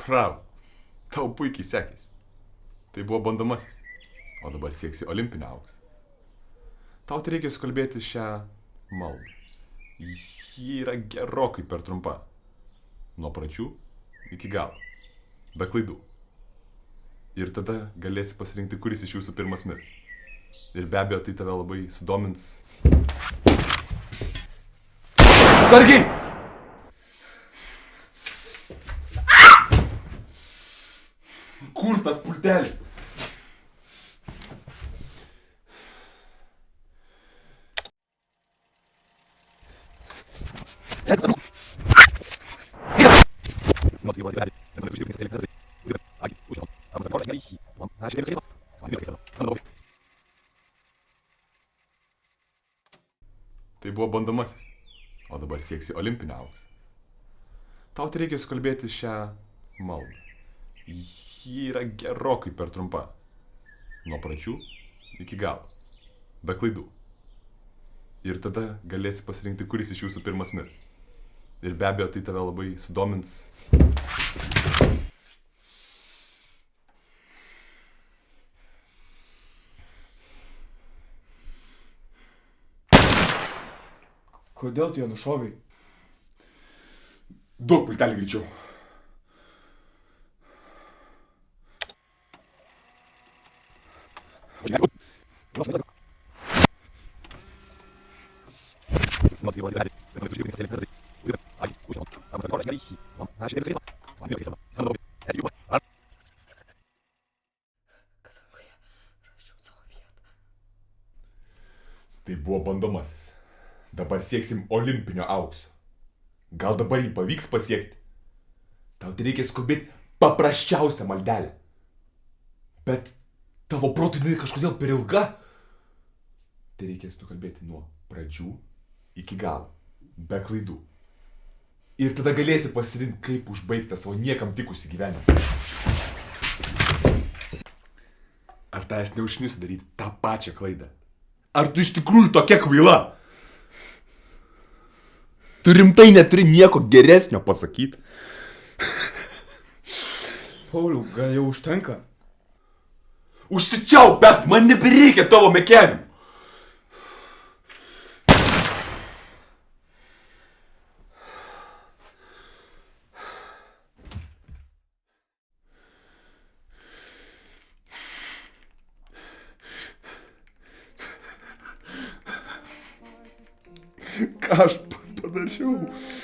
Bravo. Tau puikiai sekėsi. Tai buvo bandomasis. O dabar sieksi olimpinio aukso. Tau tai reikia sukalbėti šią maldą. Ji yra gerokai per trumpa. Nuo pradžių iki galo. Be klaidų. Ir tada galėsi pasirinkti, kuris iš jūsų pirmas mirs. Ir be abejo, tai tave labai sudomins. Sargiai! Kur tas pultelis? Tai buvo bandomasis. O dabar sieksi olimpinio aukso. Tau tai reikia sukalbėti šią maldą. Ji yra gerokai per trumpa. Nuo pradžių iki galo. Be klaidų. Ir tada galėsi pasirinkti, kuris iš jūsų pirmas mirs. Ir be abejo, tai tave labai sudomins. Kodėl tu ją nušovei? Duok pultelį greičiau. Tai buvo bandomasis. Dabar sieksim olimpinio aukso. Gal dabar jį pavyks pasiekti? Tau tai reikia skubėti paprasčiausią maldelę. Bet tavo protui jinai kažkodėl per ilga. Tai reikės nukalbėti nuo pradžių iki galo. Be klaidų. Ir tada galėsi pasirinkti, kaip užbaigti savo niekam tikusi gyvenimą. Ar tavęs neužkniso daryti tą pačią klaidą? Ar tu iš tikrųjų tokia kvaila? Tu rimtai neturi nieko geresnio pasakyti. Pauliau, gal jau užtenka? Užsičiau, bet man nebereikia tavo mekenimų. Ką aš padariau?